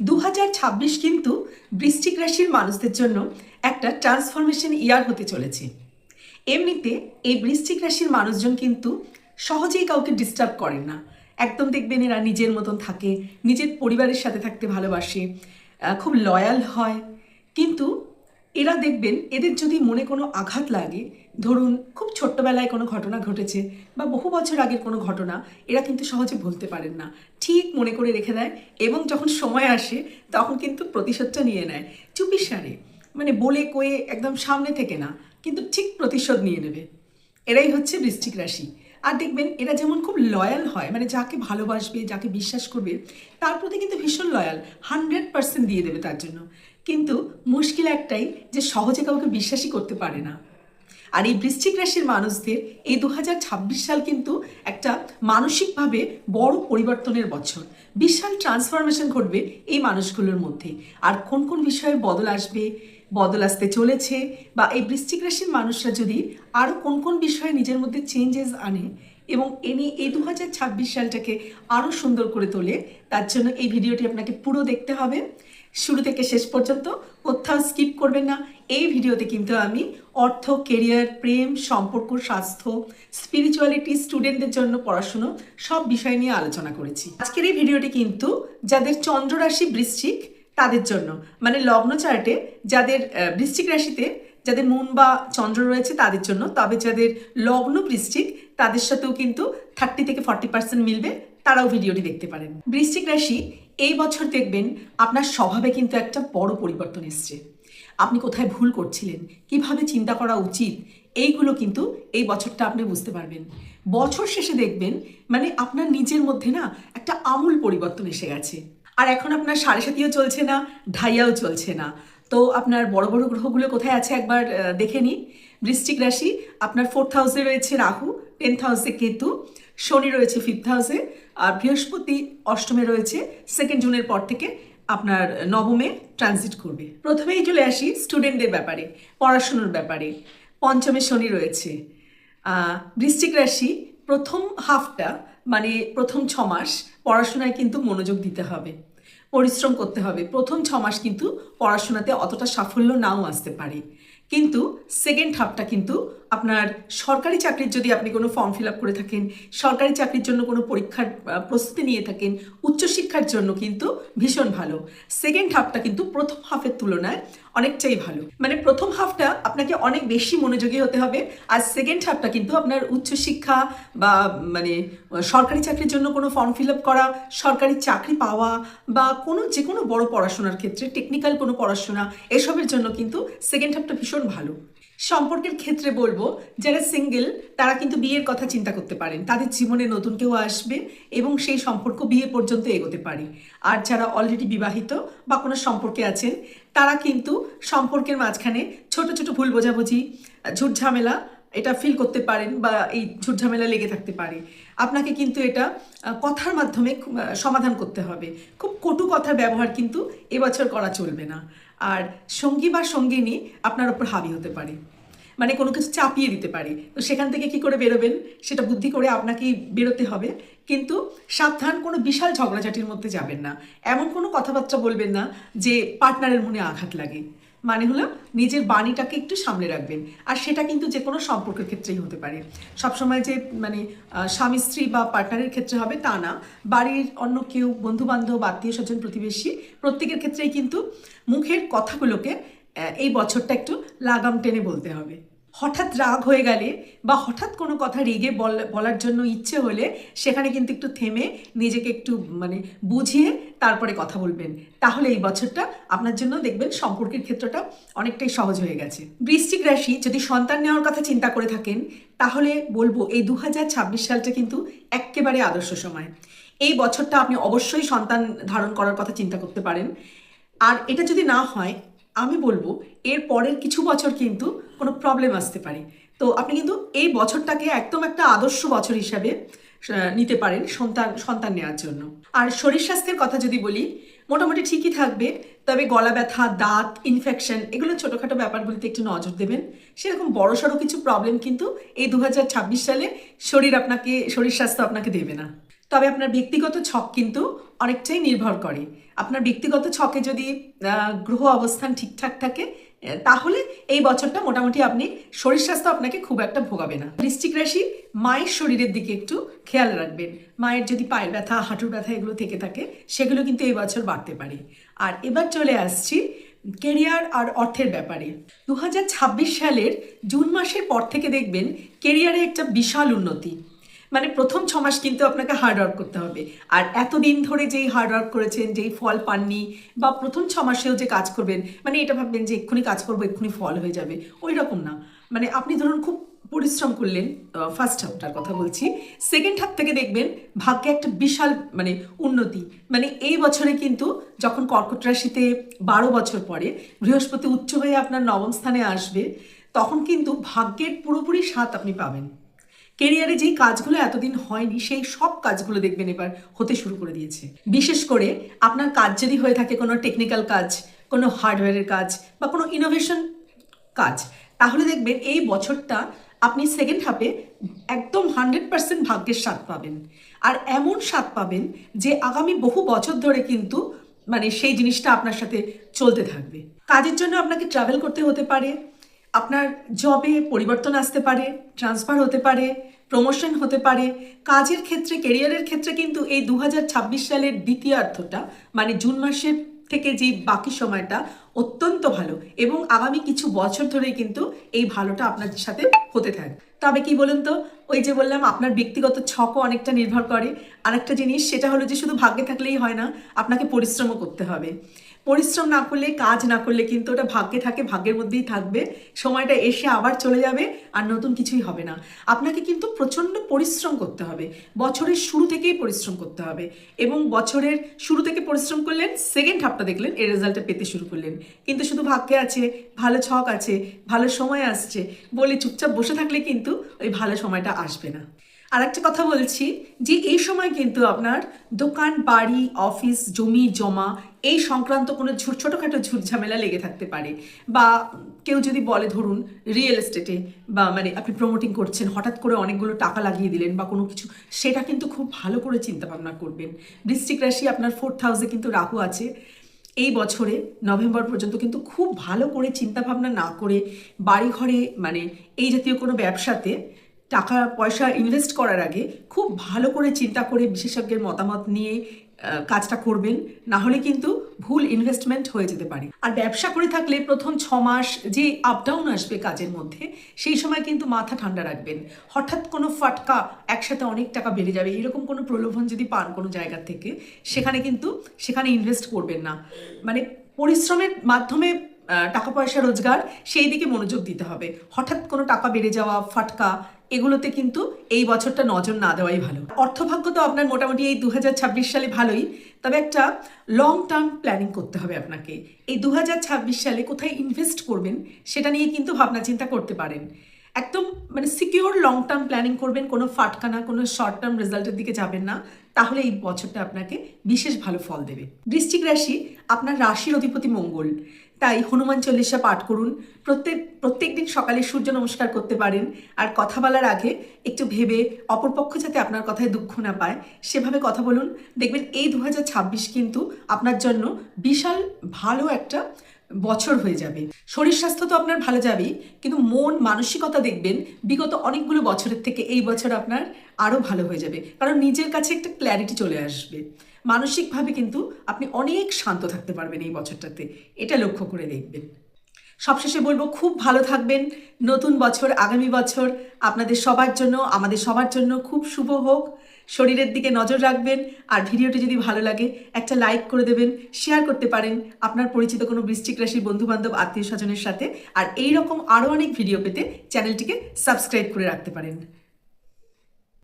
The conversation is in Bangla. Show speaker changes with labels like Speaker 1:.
Speaker 1: 2026 কিন্তু বৃশ্চিক রাশির মানুষদের জন্য একটা ট্রান্সফরমেশন ইয়ার হতে চলেছে। এমনিতে এই বৃশ্চিক রাশির মানুষজন কিন্তু সহজেই কাউকে ডিস্টার্ব করেন না। একদম দেখবেন এরা নিজের মতন থাকে, নিজের পরিবারের সাথে থাকতে ভালোবাসে, খুব লয়াল হয়। কিন্তু এরা দেখবেন এদের যদি মনে কোনো আঘাত লাগে, ধরুন খুব ছোট্টবেলায় কোনো ঘটনা ঘটেছে বা বহু বছর আগের কোনো ঘটনা, এরা কিন্তু সহজে ভুলতে পারেন না, ঠিক মনে করে রেখে দেয় এবং যখন সময় আসে তখন কিন্তু প্রতিশোধটা নিয়ে নেয় চুপিসারে, মানে বলে কয়ে একদম সামনে থেকে না, কিন্তু ঠিক প্রতিশোধ নিয়ে নেবে। এরাই হচ্ছে বৃশ্চিক রাশি। আর দেখবেন এরা যেমন খুব লয়াল হয়, মানে যাকে ভালোবাসবে, যাকে বিশ্বাস করবে তার প্রতি কিন্তু ভীষণ লয়াল, 100% দিয়ে দেবে তার জন্য। কিন্তু মুশকিল একটাই যে সহজে কাউকে বিশ্বাসই করতে পারে না। আর এই বৃশ্চিক রাশির মানুষদের এই 2026 সাল কিন্তু একটা মানসিকভাবে বড় পরিবর্তনের বছর। বিশাল ট্রান্সফরমেশন ঘটবে এই মানুষগুলোর মধ্যে। আর কোন কোন বিষয়ে বদল আসবে, বদল আসতে চলেছে, বা এই বৃশ্চিক রাশির মানুষরা যদি আরও কোন কোন বিষয়ে নিজের মধ্যে চেঞ্জেস আনে এবং এনে এই 2026 সালটাকে আরও সুন্দর করে তোলে, তার জন্য এই ভিডিওটি আপনাকে পুরো দেখতে হবে, শুরু থেকে শেষ পর্যন্ত কোথাও স্কিপ করবেন না। এই ভিডিওতে কিন্তু আমি অর্থ, কেরিয়ার, প্রেম, সম্পর্ক, স্বাস্থ্য, স্পিরিচুয়ালিটি, স্টুডেন্টদের জন্য পড়াশুনো সব বিষয় নিয়ে আলোচনা করেছি। আজকের এই ভিডিওটি কিন্তু যাদের চন্দ্র রাশি বৃশ্চিক তাদের জন্য, মানে লগ্ন চার্টে যাদের বৃশ্চিক রাশিতে যাদের মুন বা চন্দ্র রয়েছে তাদের জন্য। তবে যাদের লগ্ন বৃশ্চিক তাদের সাথেও কিন্তু 30 থেকে 40% মিলবে, তারাও ভিডিওটি দেখতে পারেন। বৃশ্চিক রাশি, এই বছর দেখবেন আপনার স্বভাবে কিন্তু একটা বড় পরিবর্তন এসছে। আপনি কোথায় ভুল করছিলেন, কিভাবে চিন্তা করা উচিত, এইগুলো কিন্তু এই বছরটা আপনি বুঝতে পারবেন। বছর শেষে দেখবেন মানে আপনার নিজের মধ্যে না একটা আমূল পরিবর্তন এসে গেছে। আর এখন আপনার সাড়ে সাতিও চলছে না, ঢাইয়াও চলছে না। তো আপনার বড় বড় গ্রহগুলো কোথায় আছে একবার দেখে নিন। বৃশ্চিক রাশি, আপনার 4th হাউসে রয়েছে রাহু, 10th হাউসে কেতু, শনি রয়েছে 5th হাউসে, আর বৃহস্পতি অষ্টমে রয়েছে 2 জুনের পর থেকে আপনার নবমে ট্রানজিট করবে। প্রথমেই চলে আসি স্টুডেন্টদের ব্যাপারে, পড়াশুনোর ব্যাপারে। পঞ্চমে শনি রয়েছে। বৃশ্চিক রাশি, প্রথম হাফটা মানে প্রথম 6 মাস পড়াশোনায় কিন্তু মনোযোগ দিতে হবে, পরিশ্রম করতে হবে। প্রথম 6 মাস কিন্তু পড়াশোনাতে অতটা সাফল্য নাও আসতে পারে, কিন্তু সেকেন্ড হাফটা কিন্তু আপনার সরকারি চাকরির যদি আপনি কোনো ফর্ম ফিল আপ করে থাকেন, সরকারি চাকরির জন্য কোনো পরীক্ষার প্রস্তুতি নিয়ে থাকেন, উচ্চশিক্ষার জন্য কিন্তু ভীষণ ভালো। সেকেন্ড হাফটা কিন্তু প্রথম হাফের তুলনায় অনেকটাই ভালো। মানে প্রথম হাফটা আপনাকে অনেক বেশি মনোযোগী হতে হবে, আর সেকেন্ড হাফটা কিন্তু আপনার উচ্চশিক্ষা বা মানে সরকারি চাকরির জন্য কোনো ফর্ম ফিল আপ করা, সরকারি চাকরি পাওয়া, বা কোনো যে কোনো বড় পড়াশোনার ক্ষেত্রে, টেকনিক্যাল কোনো পড়াশোনা, এসবের জন্য কিন্তু সেকেন্ড হাফটা ভীষণ ভালো। সম্পর্কের ক্ষেত্রে বলবো, যারা সিঙ্গেল তারা কিন্তু বিয়ের কথা চিন্তা করতে পারেন, তাদের জীবনে নতুন কেউ আসবে এবং সেই সম্পর্ক বিয়ে পর্যন্ত এগোতে পারে। আর যারা অলরেডি বিবাহিত বা কোনো সম্পর্কে আছেন, তারা কিন্তু সম্পর্কের মাঝখানে ছোট ছোট ভুল বোঝাবুঝি, ঝুট ঝামেলা এটা ফিল করতে পারেন, বা এই ঝুট ঝামেলা লেগে থাকতে পারে। আপনাকে কিন্তু এটা কথার মাধ্যমে সমাধান করতে হবে। খুব কটু কথার ব্যবহার কিন্তু এবছর করা চলবে না। আর সঙ্গী বা সঙ্গিনী আপনার ওপর হাবি হতে পারে, মানে কোনো কিছু চাপিয়ে দিতে পারে। তো সেখান থেকে কি করে বেরোবেন সেটা বুদ্ধি করে আপনাকেই বেরোতে হবে। কিন্তু সাবধান, কোনো বিশাল ঝগড়াঝাটির মধ্যে যাবেন না, এমন কোনো কথাবার্তা বলবেন না যে পার্টনারের মনে আঘাত লাগে। মানে হলো নিজের বাণীটাকে একটু সামলে রাখবেন। আর সেটা কিন্তু যে কোনো সম্পর্কের ক্ষেত্রেই হতে পারে, সবসময় যে মানে স্বামী স্ত্রী বা পার্টনারের ক্ষেত্রে হবে তা না। বাড়ির অন্য কেউ, বন্ধুবান্ধব, আত্মীয় স্বজন, প্রতিবেশী, প্রত্যেকের ক্ষেত্রেই কিন্তু মুখের কথাগুলোকে এই বছরটা একটু লাগাম টেনে বলতে হবে। হঠাৎ রাগ হয়ে গেলে বা হঠাৎ কোনো কথা রেগে বলার জন্য ইচ্ছে হলে সেখানে কিন্তু একটু থেমে নিজেকে একটু মানে বুঝিয়ে তারপরে কথা বলবেন। তাহলে এই বছরটা আপনার জন্য দেখবেন সম্পর্কের ক্ষেত্রটা অনেকটাই সহজ হয়ে গেছে। বৃশ্চিক রাশি, যদি সন্তান নেওয়ার কথা চিন্তা করে থাকেন তাহলে বলবো এই 2026 সালটা কিন্তু একেবারে আদর্শ সময়। এই বছরটা আপনি অবশ্যই সন্তান ধারণ করার কথা চিন্তা করতে পারেন। আর এটা যদি না হয়, আমি বলবো এর পরের কিছু বছর কিন্তু কোনো প্রবলেম আসতে পারে। তো আপনি কিন্তু এই বছরটাকে একদম একটা আদর্শ বছর হিসাবে নিতে পারেন সন্তান নেওয়ার জন্য। আর শরীর স্বাস্থ্যের কথা যদি বলি, মোটামুটি ঠিকই থাকবে, তবে গলা ব্যথা, দাঁত ইনফেকশন, এগুলো ছোটোখাটো ব্যাপারগুলিতে একটু নজর দেবেন। সেরকম বড়সড় কিছু প্রবলেম কিন্তু এই 2026 সালে শরীর স্বাস্থ্য আপনাকে দেবে না। তবে আপনার ব্যক্তিগত ছক কিন্তু অনেকটাই নির্ভর করে। আপনার ব্যক্তিগত ছকে যদি গ্রহ অবস্থান ঠিকঠাক থাকে তাহলে এই বছরটা মোটামুটি আপনি শরীর স্বাস্থ্য আপনাকে খুব একটা ভোগাবে না। বৃশ্চিক রাশি মায়ের শরীরের দিকে একটু খেয়াল রাখবেন। মায়ের যদি পায়ের ব্যথা, হাঁটুর ব্যথা এগুলো থেকে থাকে সেগুলো কিন্তু এই বছর বাড়তে পারে। আর এবার চলে আসছি কেরিয়ার আর অর্থের ব্যাপারে। 2026 সালের জুন মাসের পর থেকে দেখবেন কেরিয়ারে একটা বিশাল উন্নতি। মানে প্রথম 6 মাস কিন্তু আপনাকে হার্ডওয়ার্ক করতে হবে। আর এতদিন ধরে যেই হার্ডওয়ার্ক করেছেন, যেই ফল পাননি, বা প্রথম 6 মাসেও যে কাজ করবেন, মানে এটা ভাববেন যে এক্ষুনি কাজ করবো এক্ষুনি ফল হয়ে যাবে, ওই রকম না। মানে আপনি ধরুন খুব পরিশ্রম করলেন, ফার্স্ট হাফটার কথা বলছি। সেকেন্ড হাফ থেকে দেখবেন ভাগ্যে একটা বিশাল মানে উন্নতি। মানে এই বছরে কিন্তু যখন কর্কট রাশিতে 12 বছর পরে বৃহস্পতি উচ্চ হয়ে আপনার নবম স্থানে আসবে, তখন কিন্তু ভাগ্যের পুরোপুরি স্বাদ আপনি পাবেন। কেরিয়ারে যেই কাজগুলো এতদিন হয়নি সেই সব কাজগুলো দেখবেন এবার হতে শুরু করে দিয়েছে। বিশেষ করে আপনার কাজ যদি হয়ে থাকে কোনো টেকনিক্যাল কাজ, কোনো হার্ডওয়্যারের কাজ বা কোনো ইনোভেশন কাজ, তাহলে দেখবেন এই বছরটা আপনি সেকেন্ড হাফে একদম 100% ভাগ্যের স্বাদ পাবেন। আর এমন স্বাদ পাবেন যে আগামী বহু বছর ধরে কিন্তু মানে সেই জিনিসটা আপনার সাথে চলতে থাকবে। কাজের জন্য আপনাকে ট্রাভেল করতে হতে পারে, আপনার জবে পরিবর্তন আসতে পারে, ট্রান্সফার হতে পারে, প্রমোশন হতে পারে। কাজের ক্ষেত্রে, কেরিয়ারের ক্ষেত্রে কিন্তু এই 2026 সালের দ্বিতীয়ার্ধটা মানে জুন মাসের থেকে যে বাকি সময়টা অত্যন্ত ভালো, এবং আগামী কিছু বছর ধরেই কিন্তু এই ভালোটা আপনার সাথে হতে থাকে। তবে কি বলুন তো, ওই যে বললাম আপনার ব্যক্তিগত ছকও অনেকটা নির্ভর করে। আরেকটা জিনিস সেটা হলো যে শুধু ভাগ্যে থাকলেই হয় না, আপনাকে পরিশ্রমও করতে হবে। পরিশ্রম না করলে, কাজ না করলে কিন্তু ওটা ভাগ্যে থাকে, ভাগ্যের মধ্যেই থাকবে, সময়টা এসে আবার চলে যাবে আর নতুন কিছুই হবে না। আপনাকে কিন্তু প্রচণ্ড পরিশ্রম করতে হবে, বছরের শুরু থেকেই পরিশ্রম করতে হবে। এবং বছরের শুরু থেকে পরিশ্রম করলেন, সেকেন্ড হাফটা দেখলেন এর রেজাল্টটা পেতে শুরু করলেন। কিন্তু শুধু ভাগ্যে আছে, ভালো ছক আছে, ভালো সময় আসছে বলে চুপচাপ বসে থাকলে কিন্তু ওই ভালো সময়টা আসবে না। আর একটা কথা বলছি যে এই সময় কিন্তু আপনার দোকান, বাড়ি, অফিস, জমি জমা এই সংক্রান্ত কোনো ছোটোখাটো ঝুটঝামেলা লেগে থাকতে পারে। বা কেউ যদি বলে ধরুন রিয়েল এস্টেটে বা মানে আপনি প্রমোটিং করছেন, হঠাৎ করে অনেকগুলো টাকা লাগিয়ে দিলেন বা কোনো কিছু, সেটা কিন্তু খুব ভালো করে চিন্তা ভাবনা করবেন। বৃশ্চিক রাশি আপনার 4th হাউসে কিন্তু রাহু আছে। এই বছরে নভেম্বর পর্যন্ত কিন্তু খুব ভালো করে চিন্তাভাবনা না করে বাড়িঘরে মানে এই জাতীয় কোনো ব্যবসাতে টাকা পয়সা ইনভেস্ট করার আগে খুব ভালো করে চিন্তা করে বিশেষজ্ঞের মতামত নিয়ে কাজটা করবেন, না হলে কিন্তু ভুল ইনভেস্টমেন্ট হয়ে যেতে পারে। আর ব্যবসা করে থাকলে প্রথম 6 মাস যে আপ ডাউন আসবে কাজের মধ্যে, সেই সময় কিন্তু মাথা ঠান্ডা রাখবেন। হঠাৎ কোনো ফাটকা একসাথে অনেক টাকা বেড়ে যাবে এরকম কোনো প্রলোভন যদি পান কোনো জায়গা থেকে, সেখানে ইনভেস্ট করবেন না। মানে পরিশ্রমের মাধ্যমে টাকা পয়সা রোজগার, সেই দিকে মনোযোগ দিতে হবে। হঠাৎ কোনো টাকা বেড়ে যাওয়া, ফাটকা, এগুলোতে কিন্তু এই বছরটা নজর না দেওয়াই ভালো। অর্থভাগ্য তো আপনার মোটামুটি এই 2026 সালে ভালোই, তবে একটা লং টার্ম প্ল্যানিং করতে হবে আপনাকে। এই 2026 সালে কোথায় ইনভেস্ট করবেন সেটা নিয়ে কিন্তু ভাবনা চিন্তা করতে পারেন। একদম মানে সিকিউর লং টার্ম প্ল্যানিং করবেন, কোনো ফাটকা না, কোনো শর্ট টার্ম রেজাল্টের দিকে যাবেন না, তাহলে এই বছরটা আপনাকে বিশেষ ভালো ফল দেবে। বৃশ্চিক রাশি আপনার রাশির অধিপতি মঙ্গল, তাই হনুমান চল্লিশা পাঠ করুন। প্রত্যেক দিন সকালে সূর্য নমস্কার করতে পারেন। আর কথা বলার আগে একটু ভেবে, অপরপক্ষ যাতে আপনার কথায় দুঃখ না পায় সেভাবে কথা বলুন। দেখবেন এই 2026 কিন্তু আপনার জন্য বিশাল ভালো একটা বছর হয়ে যাবে। শরীর স্বাস্থ্য তো আপনার ভালো যাবেই, কিন্তু মন মানসিকতা দেখবেন বিগত অনেকগুলো বছরের থেকে এই বছর আপনার আরও ভালো হয়ে যাবে, কারণ নিজের কাছে একটা ক্ল্যারিটি চলে আসবে। মানসিকভাবে কিন্তু আপনি অনেক শান্ত থাকতে পারবেন এই বছরটাতে, এটা লক্ষ্য করে দেখবেন। সবশেষে বলবো খুব ভালো থাকবেন। নতুন বছর, আগামী বছর আপনাদের সবার জন্য, আমাদের সবার জন্য খুব শুভ হোক। শরীরের দিকে নজর রাখবেন। আর ভিডিওটি যদি ভালো লাগে একটা লাইক করে দেবেন, শেয়ার করতে পারেন আপনার পরিচিত কোনো বৃশ্চিক রাশির বন্ধুবান্ধব, আত্মীয় স্বজনের সাথে। আর এই রকম আরও অনেক ভিডিও পেতে চ্যানেলটিকে সাবস্ক্রাইব করে রাখতে পারেন।